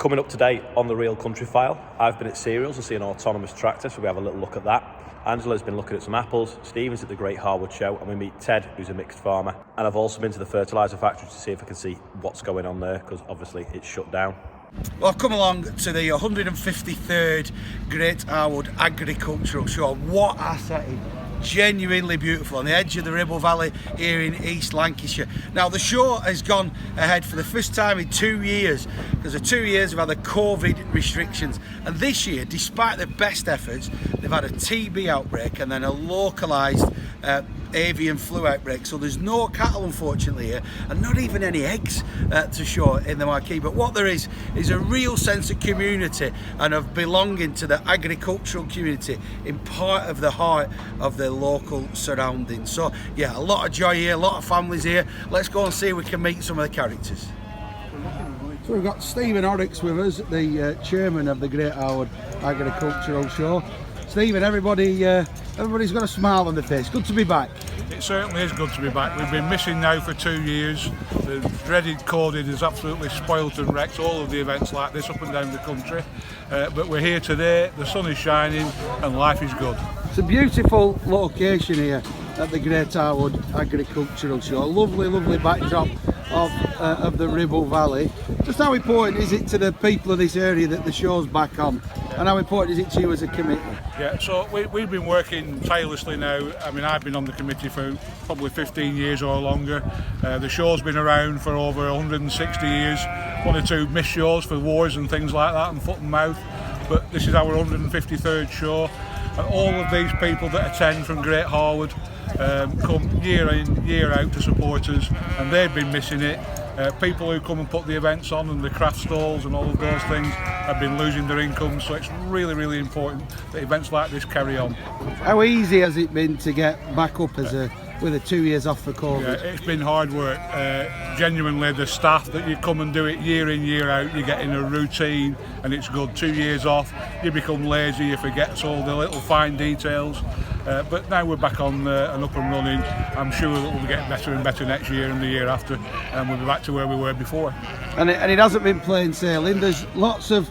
Coming up today on The Real Country File, I've been at Cereals to see an autonomous tractor, so we have a little look at that. Angela's been looking at some apples, Stephen's at the Great Harwood Show, and we meet Ted, who's a mixed farmer. And I've also been to the fertiliser factory to see if I can see what's going on there, because obviously it's shut down. Well, I've come along to the 153rd Great Harwood Agricultural Show. What a setting! Genuinely beautiful on the edge of the Ribble Valley here in East Lancashire. Now the show has gone ahead for the first time in 2 years, because the 2 years have had the COVID restrictions, and this year, despite their best efforts, they've had a TB outbreak and then a localised avian flu outbreak. So there's no cattle unfortunately here, and not even any eggs to show in the marquee. But what there is a real sense of community and of belonging to the agricultural community in part of the heart of the local surroundings. So yeah, a lot of joy here, a lot of families here. Let's go and see if we can meet some of the characters. So we've got Stephen Horrocks with us, the chairman of the Great Harwood Agricultural Show. Stephen, everybody's got a smile on their face. Good to be back. It certainly is good to be back. We've been missing now for 2 years. The dreaded COVID has absolutely spoilt and wrecked all of the events like this up and down the country. But we're here today, the sun is shining and life is good. It's a beautiful location here at the Great Harwood Agricultural Show. A lovely, lovely backdrop of the Ribble Valley. Just how important is it to the people of this area that the show's back on? And how important is it to you as a committee? Yeah, so we've been working tirelessly now. I mean, I've been on the committee for probably 15 years or longer. The show's been around for over 160 years. 1 or 2 missed shows for wars and things like that, and foot and mouth. But this is our 153rd show. And all of these people that attend from Great Harwood come year in, year out to support us, and they've been missing it. People who come and put the events on and the craft stalls and all of those things have been losing their income, so it's really, really important that events like this carry on. How easy has it been to get back up with the 2 years off for COVID? Yeah, it's been hard work. Genuinely, the staff that you come and do it year in, year out, you get in a routine and it's good. 2 years off, you become lazy, you forget all the little fine details. But now we're back on and up and running. I'm sure that we'll get better and better next year and the year after, and we'll be back to where we were before. And it hasn't been plain sailing. There's lots of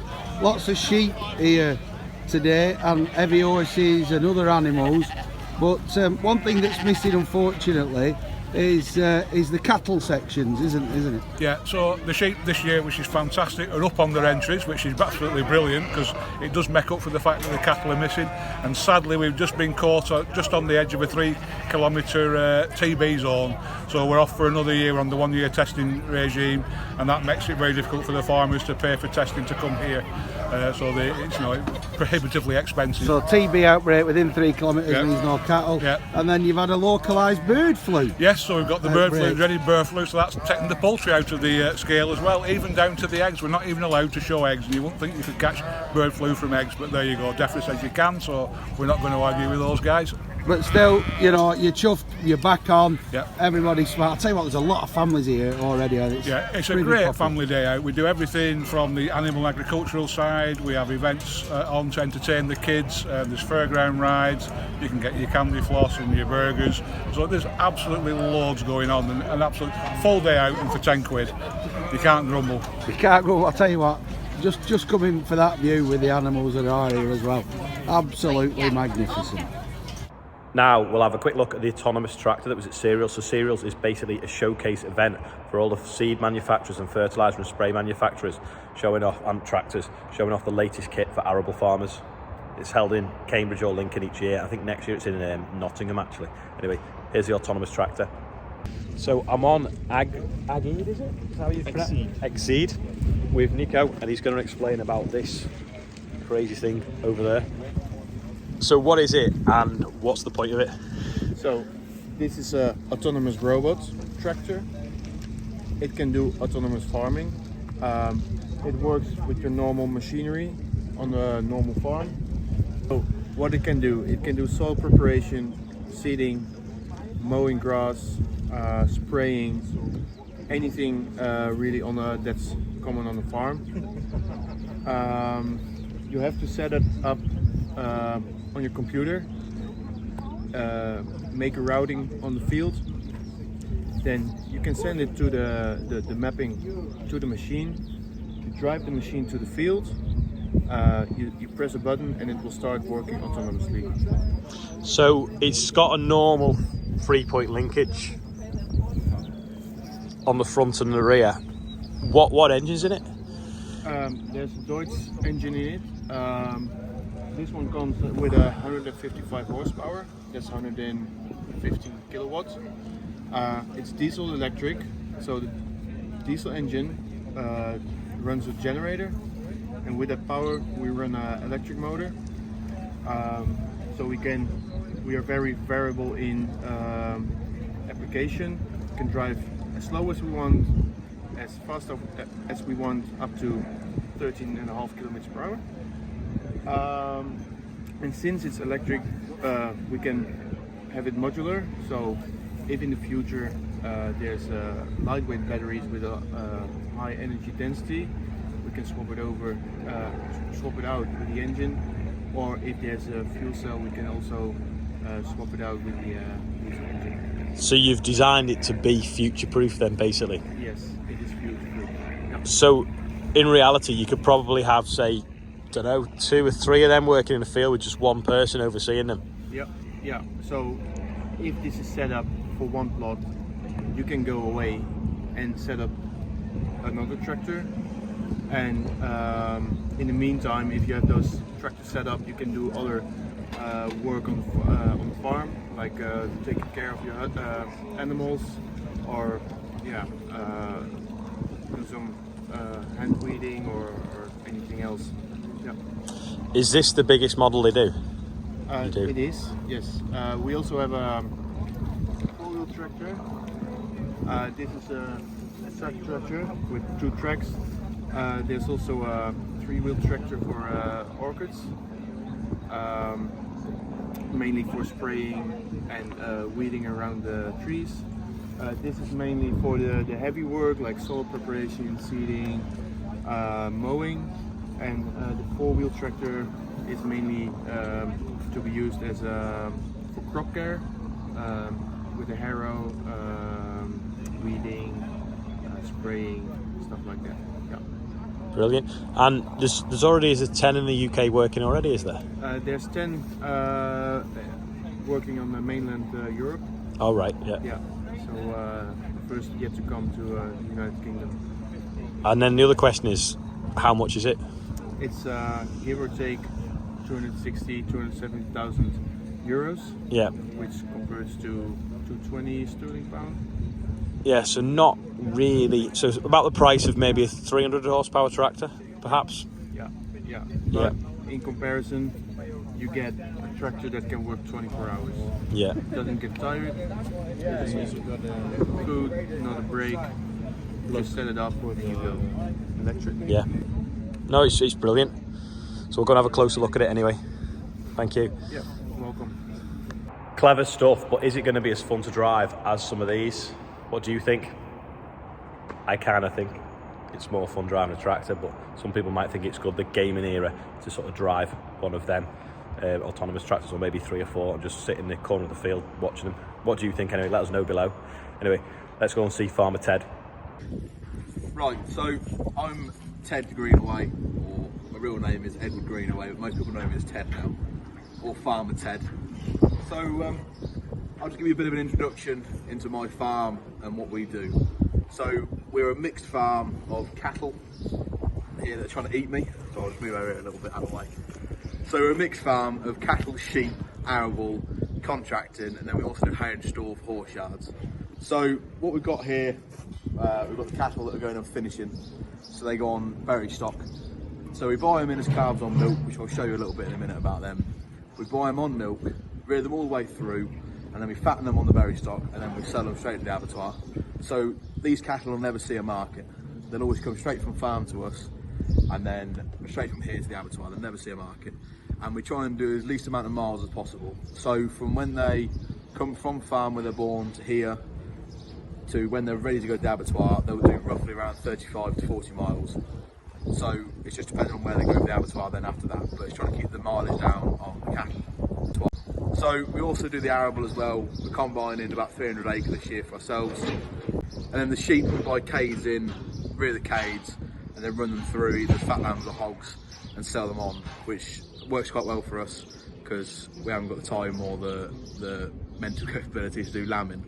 sheep here today, and heavy horses and other animals. But one thing that's missing, unfortunately, is the cattle sections, isn't it? Yeah, so the sheep this year, which is fantastic, are up on their entries, which is absolutely brilliant, because it does make up for the fact that the cattle are missing. And sadly, we've just been caught just on the edge of a 3-kilometre TB zone, so we're off for another year on the 1-year testing regime, and that makes it very difficult for the farmers to pay for testing to come here. So it's prohibitively expensive. So TB outbreak within 3 kilometres means no cattle. Yeah. And then you've had a localised bird flu. Yes, so we've got the bird flu, dreaded bird flu, so that's taking the poultry out of the scale as well, even down to the eggs. We're not even allowed to show eggs, and you wouldn't think you could catch bird flu from eggs, but there you go. DEFRA says you can, so we're not going to argue with those guys. But still, you're chuffed, you're back on, yep. Everybody's smart. I'll tell you what, there's a lot of families here already. It's a great family day out. We do everything from the animal agricultural side. We have events on to entertain the kids. There's fairground rides. You can get your candy floss and your burgers. So there's absolutely loads going on, and an absolute full day out, and for 10 quid. You can't grumble. You can't grumble. I'll tell you what, just coming for that view with the animals that are here as well. Absolutely magnificent. Now we'll have a quick look at the autonomous tractor that was at Cereals. So Cereals is basically a showcase event for all the seed manufacturers and fertiliser and spray manufacturers, and tractors, showing off the latest kit for arable farmers. It's held in Cambridge or Lincoln each year. I think next year it's in Nottingham actually. Anyway, here's the autonomous tractor. So I'm on Exceed, is it? Is that how you pronounce it? Exceed with Nico, and he's going to explain about this crazy thing over there. So what is it and what's the point of it? So this is a autonomous robot tractor. It can do autonomous farming. It works with your normal machinery on a normal farm. So what it can do soil preparation, seeding, mowing grass, spraying, anything really that's common on the farm. You have to set it up on your computer, make a routing on the field, then you can send it to the mapping to the machine. drive the machine to the field, you press a button and it will start working autonomously. So it's got a normal 3-point linkage on the front and the rear. What engine's in it? There's a Deutsch engine in it. This one comes with 155 horsepower. That's 115 kilowatts. It's diesel electric, so the diesel engine runs a generator, and with that power we run an electric motor. So we are very variable in application. We can drive as slow as we want, as fast as we want, up to 13.5 kilometers per hour. And since it's electric, we can have it modular. So if in the future there's lightweight batteries with a high energy density, we can swap it out with the engine. Or if there's a fuel cell, we can also swap it out with the diesel engine. So you've designed it to be future-proof then, basically? Yes, it is future-proof. Yeah. So in reality, you could probably have, say, don't know, 2 or 3 of them working in the field with just one person overseeing them? Yep, yeah. So if this is set up for one plot, you can go away and set up another tractor. And in the meantime, if you have those tractors set up, you can do other work on the farm, like taking care of your animals, or do some hand weeding or anything else. Yeah. Is this the biggest model they do? It is, yes. We also have a 4-wheel tractor. This is a track tractor with 2 tracks. There's also a 3-wheel tractor for orchids, mainly for spraying and weeding around the trees. This is mainly for the heavy work, like soil preparation, seeding, mowing, and the 4-wheel tractor is mainly to be used as for crop care, with a harrow, weeding, spraying, stuff like that. Yeah. Brilliant. And there's already a 10 in the UK working already, is there? There's 10 working on the mainland Europe. Oh right, yeah. Yeah. So first yet to come to the United Kingdom. And then the other question is, how much is it? It's give or take 270,000 euros. Yeah. Which converts to 220 sterling pound. Yeah, so not really. So it's about the price of maybe a 300 horsepower tractor, perhaps. Yeah. But in comparison, you get a tractor that can work 24 hours. Yeah. It doesn't get tired. It's also got food, not a break. Just set it up and you go. Electric. Yeah. No, it's brilliant. So we're going to have a closer look at it anyway. Thank you. Yeah, welcome. Clever stuff, but is it going to be as fun to drive as some of these? What do you think? I kind of think it's more fun driving a tractor, but some people might think it's good, the gaming era, to sort of drive one of them autonomous tractors, or maybe 3 or 4, and just sit in the corner of the field watching them. What do you think anyway? Let us know below. Anyway, let's go and see Farmer Ted. Right, so I'm Ted Greenaway, or my real name is Edward Greenaway, but most people know me as Ted now, or Farmer Ted. So I'll just give you a bit of an introduction into my farm and what we do. So we're a mixed farm of cattle here that are trying to eat me, so I'll just move over it a little bit out of the way. So we're a mixed farm of cattle, sheep, arable, contracting, and then we also do hay and store for horse yards. So what we've got here, we've got the cattle that are going on finishing, so they go on berry stock. So we buy them in as calves on milk, which I'll show you a little bit in a minute about them. We buy them on milk, rear them all the way through, and then we fatten them on the berry stock, and then we sell them straight to the abattoir. So these cattle will never see a market. They'll always come straight from farm to us, and then straight from here to the abattoir. They'll never see a market. And we try and do as least amount of miles as possible. So from when they come from farm where they're born to here, to when they're ready to go to the abattoir, they'll do roughly around 35 to 40 miles. So it's just depending on where they go to the abattoir then after that, but it's trying to keep the mileage down on the cattle. So we also do the arable as well. We're combining about 300 acres this year for ourselves. And then the sheep, we buy cades in, rear the cades, and then run them through either fat lambs or hogs and sell them on, which works quite well for us because we haven't got the time or the mental capability to do lambing.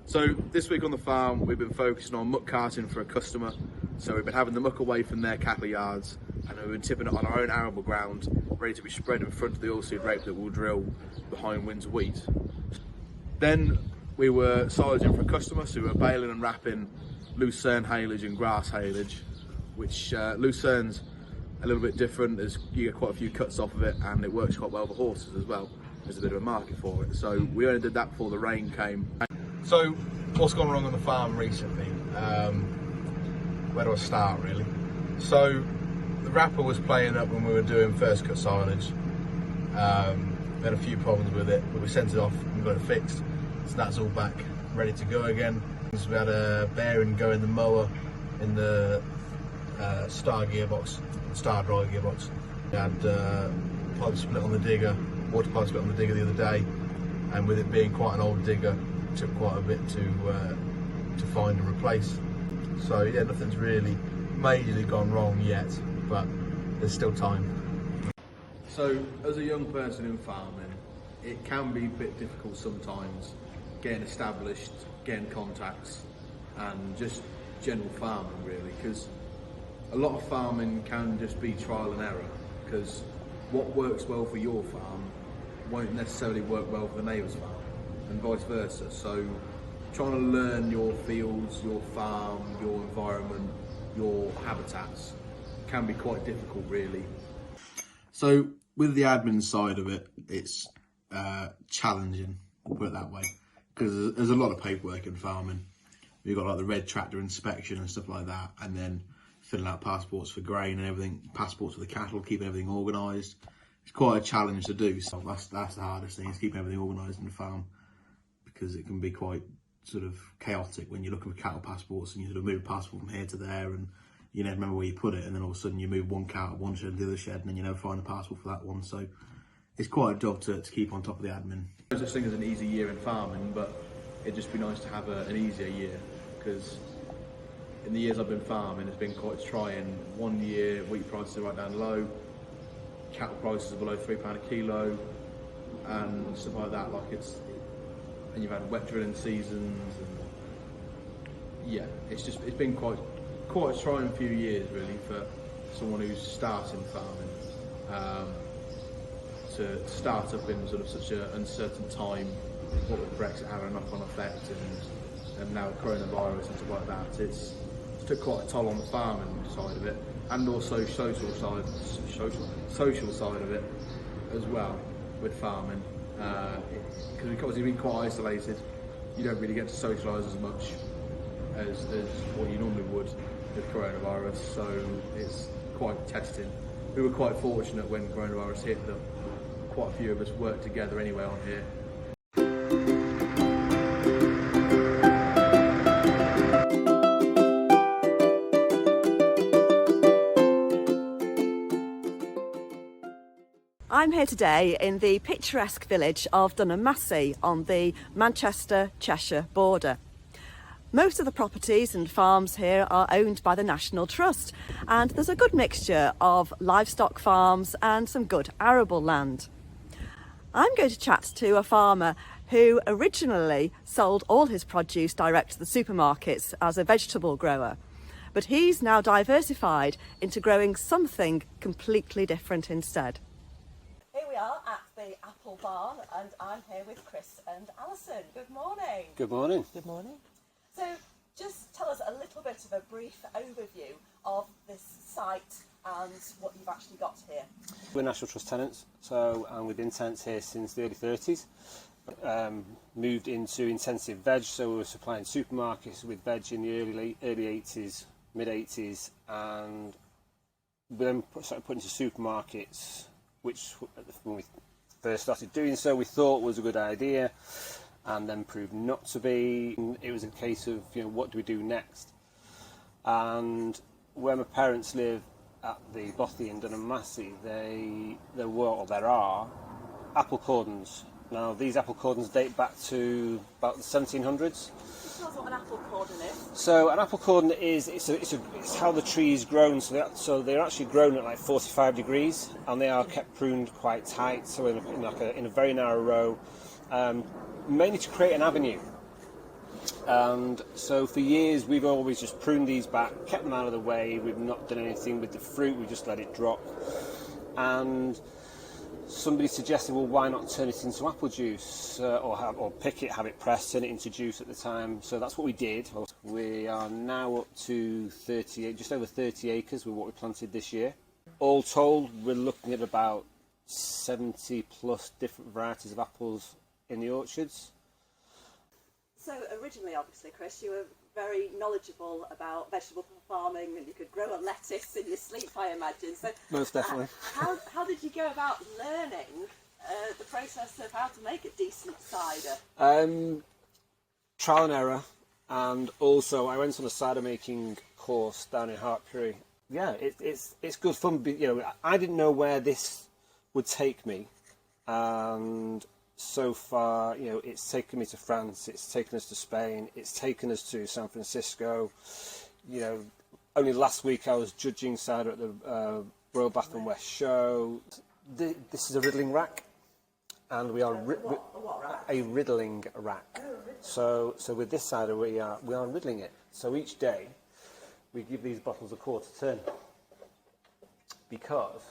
So this week on the farm we've been focusing on muck carting for a customer. So we've been having the muck away from their cattle yards and we've been tipping it on our own arable ground, ready to be spread in front of the oilseed rape that we'll drill behind winter wheat. Then we were silaging for a customer, so we were baling and wrapping lucerne haylage and grass haylage, which lucerne's a little bit different, as you get quite a few cuts off of it and it works quite well for horses as well. There's a bit of a market for it. So we only did that before the rain came. So what's gone wrong on the farm recently? Where do I start really? So the wrapper was playing up when we were doing first cut silage. We had a few problems with it, but we sent it off and got it fixed. So that's all back, ready to go again. So we had a bearing go in the mower in the star gearbox, star drive gearbox. We had pipe split on the digger, water pipe split on the digger the other day, and with it being quite an old digger, it took quite a bit to find and replace. So yeah, nothing's really majorly gone wrong yet, but there's still time. So as a young person in farming, it can be a bit difficult sometimes getting established, getting contacts, and just general farming really, because a lot of farming can just be trial and error, because what works well for your farm won't necessarily work well for the neighbour's farm, and vice versa. So trying to learn your fields, your farm, your environment, your habitats can be quite difficult really. So with the admin side of it, it's challenging, we'll put it that way, because there's a lot of paperwork in farming. You've got like the red tractor inspection and stuff like that, and then filling out passports for grain and everything, passports for the cattle, keeping everything organised. It's quite a challenge to do, so that's the hardest thing, is keeping everything organised in the farm, because it can be quite sort of chaotic when you're looking for cattle passports and you sort of move a passport from here to there and you never remember where you put it, and then all of a sudden you move one cow at one shed to the other shed and then you never find a passport for that one. So it's quite a job to keep on top of the admin. There's such thing as an easy year in farming, but it'd just be nice to have an easier year, because in the years I've been farming it's been quite trying. One year wheat prices are right down low, cattle prices are below £3 a kilo and stuff like that, and you've had wet drilling seasons, and yeah, it's been quite a trying few years really for someone who's starting farming, to start up in sort of such an uncertain time, what with Brexit having a knock-on effect and now coronavirus and stuff like that. It's took quite a toll on the farming side of it, and also social side of it as well with farming. Because you've been quite isolated, you don't really get to socialise as much as what you normally would with coronavirus, so it's quite testing. We were quite fortunate when coronavirus hit that quite a few of us worked together anyway on here. I'm here today in the picturesque village of Nottinghamshire on the Manchester-Cheshire border. Most of the properties and farms here are owned by the National Trust, and there's a good mixture of livestock farms and some good arable land. I'm going to chat to a farmer who originally sold all his produce direct to the supermarkets as a vegetable grower, but he's now diversified into growing something completely different instead. Here we are at the Apple Barn, and I'm here with Chris and Alison. Good morning. Good morning. Good morning. So just tell us a little bit of a brief overview of this site and what you've actually got here. We're National Trust tenants, and we've been tenants here since the early 30s. Moved into intensive veg, so we were supplying supermarkets with veg in the early 80s, mid 80s, and we then started putting to supermarkets, which when we first started doing so we thought was a good idea, and then proved not to be. It was a case of, what do we do next? And where my parents live at the Bothy in Nottinghamshire, there are apple cordons. Now these apple cordons date back to about the 1700s. us what an apple cordon is? So an apple cordon it's how the tree is grown. So they're actually grown at like 45 degrees, and they are kept pruned quite tight. So in a very narrow row, mainly to create an avenue. And so for years we've always just pruned these back, kept them out of the way. We've not done anything with the fruit. We just let it drop. And somebody suggested, well, why not turn it into apple juice, or pick it, have it pressed, turn it into juice at the time. So that's what we did. We are now up to just over 30 acres with what we planted this year. All told, we're looking at about 70 plus different varieties of apples in the orchards. So originally, obviously, Chris, you were very knowledgeable about vegetable farming, and you could grow a lettuce in your sleep, I imagine. So most definitely. How did you go about learning the process of how to make a decent cider? Trial and error, and also I went on a cider making course down in Hartpury. Yeah, it's good fun. I didn't know where this would take me, and so far, it's taken me to France, it's taken us to Spain, it's taken us to San Francisco. Only last week I was judging cider at the Royal Bath and West Show. This is a riddling rack, and we are a riddling rack. So with this cider we are riddling it. So each day we give these bottles a quarter turn, because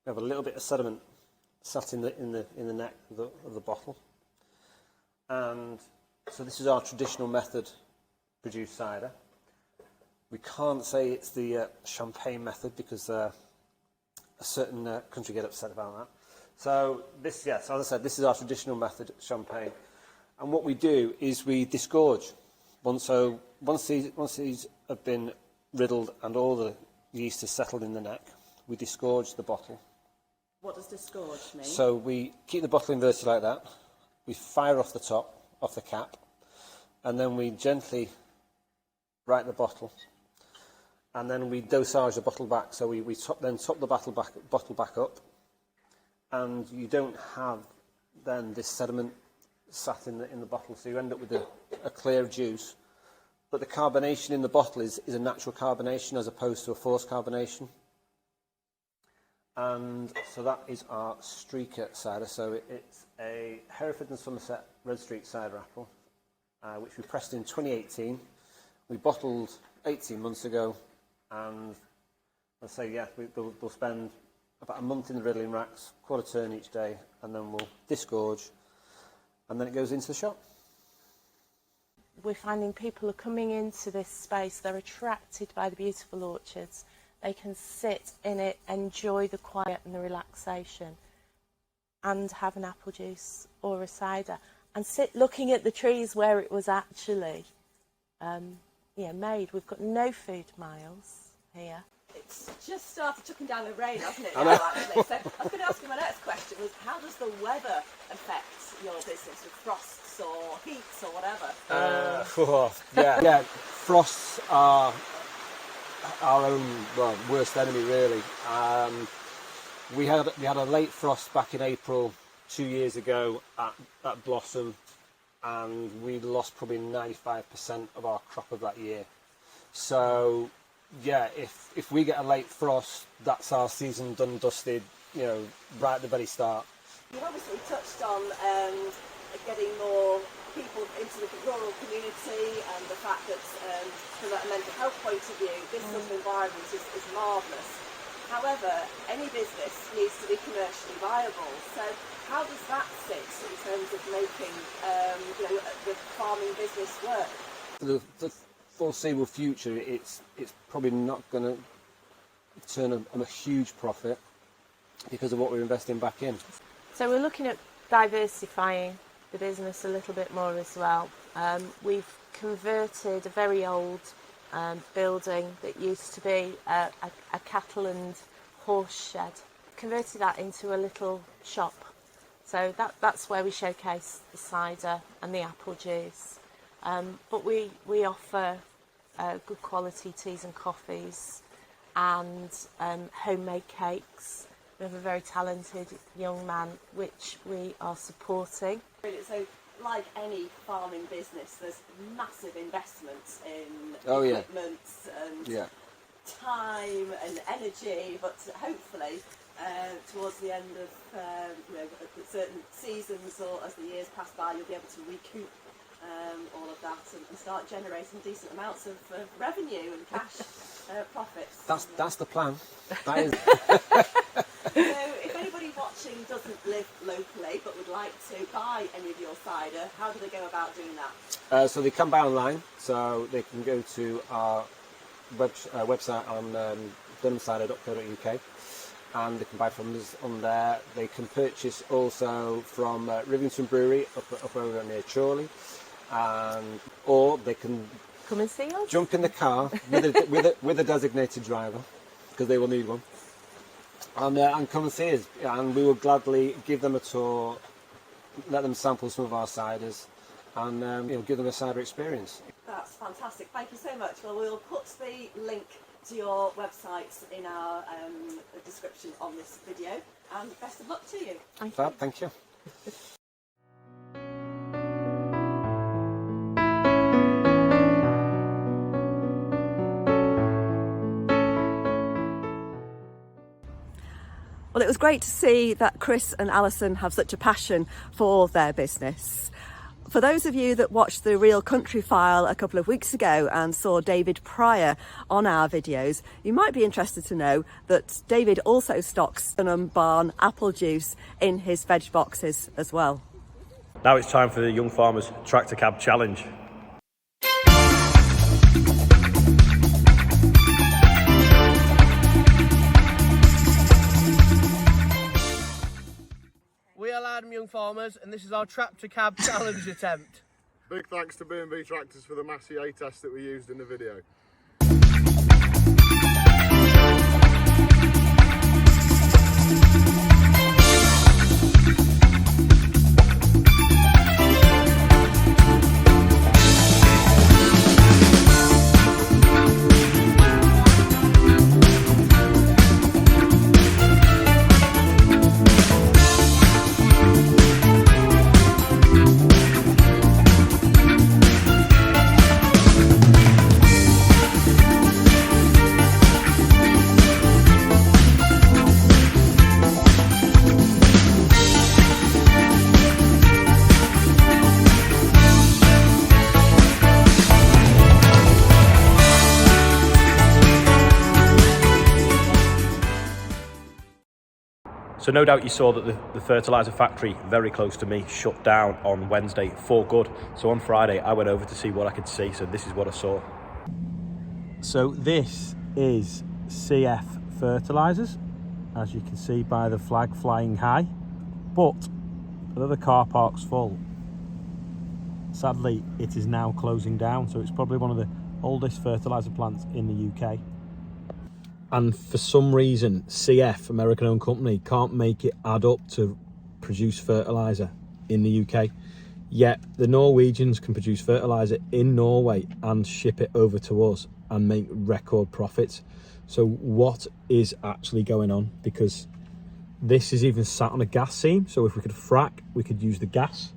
we have a little bit of sediment sat in the neck of the bottle. And so this is our traditional method produced cider. We can't say it's the champagne method, because a certain country get upset about that. So this, yes, as I said, this is our traditional method, champagne. And what we do is we disgorge. Once these have been riddled and all the yeast is settled in the neck, we disgorge the bottle. What does disgorge mean? So we keep the bottle inverted like that, we fire off the top, off the cap, and then we gently right the bottle, and then we dosage the bottle back. So we top the bottle back up, and you don't have then this sediment sat in the bottle, so you end up with a clear juice. But the carbonation in the bottle is a natural carbonation as opposed to a forced carbonation. And so that is our streaker cider. So it's a Hereford and Somerset Red Streak cider apple, which we pressed in 2018. We bottled 18 months ago, and I'll say, yeah, we'll spend about a month in the riddling racks, quarter turn each day, and then we'll disgorge, and then it goes into the shop. We're finding people are coming into this space, they're attracted by the beautiful orchards. They can sit in it, enjoy the quiet and the relaxation, and have an apple juice or a cider, and sit looking at the trees where it was actually made. We've got no food miles here. It's just started chucking down the rain, hasn't it, now, actually? So I was going to ask you, my next question was, how does the weather affect your business, with frosts or heats or whatever? Yeah, frosts are our own worst enemy, really. We had a late frost back in April 2 years ago at Blossom, and we lost probably 95% of our crop of that year. So yeah, if we get a late frost, that's our season done, dusted, right at the very start. You've obviously touched on getting more people into the rural community, and the fact that from a mental health point of view, this sort of environment is marvellous. However, any business needs to be commercially viable. So how does that sit in terms of making the farming business work? The foreseeable future, it's probably not going to turn a huge profit because of what we're investing back in. So we're looking at diversifying the business a little bit more as well. We've converted a very old building that used to be a cattle and horse shed, converted that into a little shop. So that's where we showcase the cider and the apple juice. But we offer good quality teas and coffees, and homemade cakes. We have a very talented young man which we are supporting. So like any farming business, there's massive investments in Oh, yeah. equipment and Yeah. time and energy, but hopefully towards the end of at certain seasons or as the years pass by, you'll be able to recoup all of that and start generating decent amounts of revenue and cash profits. That's the plan. That is. So if anybody watching doesn't live locally but would like to buy any of your cider, how do they go about doing that? So they can buy online, so they can go to our website on dunhamcider.co.uk, and they can buy from us on there. They can purchase also from Rivington Brewery up over near Chorley, or they can Come and see us. jump in the car with a designated driver, because they will need one, and come and see us, and we will gladly give them a tour, let them sample some of our ciders, and give them a cider experience. That's fantastic. Thank you so much. Well, we'll put the link to your websites in our description on this video, and best of luck to you. Fab, thank you. Well, it was great to see that Chris and Alison have such a passion for their business. For those of you that watched the Real Country File a couple of weeks ago and saw David Pryor on our videos, you might be interested to know that David also stocks Dunham Barn apple juice in his veg boxes as well. Now it's time for the Young Farmers Tractor Cab Challenge. We are Lowdham Young Farmers, and this is our tractor cab challenge attempt. Big thanks to B&B Tractors for the Massey A test that we used in the video. So no doubt you saw that the fertiliser factory very close to me shut down on Wednesday for good. So on Friday I went over to see what I could see. So this is what I saw. So this is CF Fertilisers, as you can see by the flag flying high. But although the car park's full, sadly it is now closing down. So it's probably one of the oldest fertiliser plants in the UK. And for some reason, CF, American-owned company, can't make it add up to produce fertiliser in the UK. Yet the Norwegians can produce fertiliser in Norway and ship it over to us and make record profits. So what is actually going on? Because this is even sat on a gas seam. So if we could frack, we could use the gas.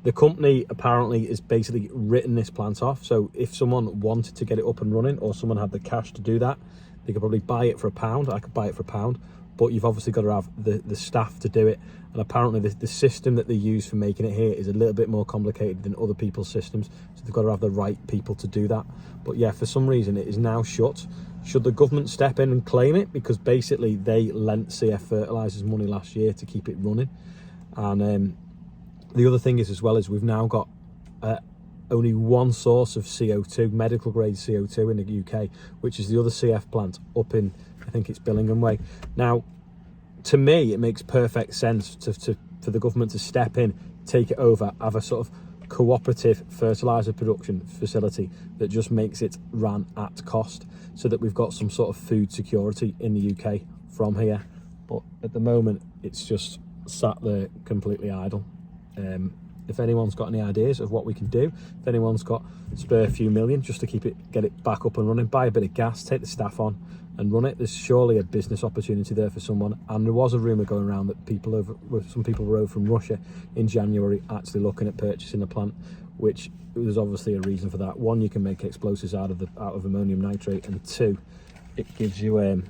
The company apparently has basically written this plant off. So if someone wanted to get it up and running, or someone had the cash to do that, they could probably buy it for £1. I could buy it for £1, but you've obviously got to have the staff to do it. And apparently the system that they use for making it here is a little bit more complicated than other people's systems. So they've got to have the right people to do that. But yeah, for some reason it is now shut. Should the government step in and claim it? Because basically they lent CF Fertilisers money last year to keep it running. And the other thing is as well is we've now got only one source of CO2, medical grade CO2 in the UK, which is the other CF plant up in, I think it's Billingham Way. Now, to me, it makes perfect sense for the government to step in, take it over, have a sort of cooperative fertiliser production facility that just makes it run at cost, so that we've got some sort of food security in the UK from here. But at the moment, it's just sat there completely idle. if anyone's got any ideas of what we can do, if anyone's got a spare few million just to get it back up and running, buy a bit of gas, take the staff on and run it. There's surely a business opportunity there for someone. And there was a rumour going around that some people were over from Russia in January actually looking at purchasing a plant, which there's obviously a reason for that. One, you can make explosives out of ammonium nitrate, and two, it gives you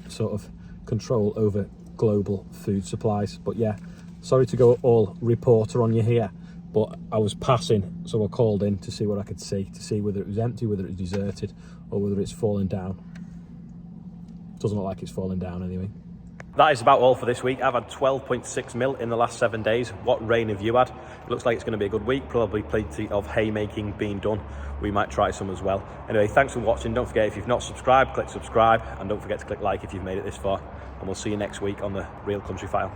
sort of control over global food supplies. But yeah, sorry to go all reporter on you here, but I was passing, so I called in to see what I could see, to see whether it was empty, whether it was deserted, or whether it's falling down. Doesn't look like it's falling down anyway. That is about all for this week. I've had 12.6 mil in the last 7 days. What rain have you had? It looks like it's going to be a good week. Probably plenty of haymaking being done. We might try some as well. Anyway, thanks for watching. Don't forget, if you've not subscribed, click subscribe, and don't forget to click like if you've made it this far. And we'll see you next week on the Real Country File.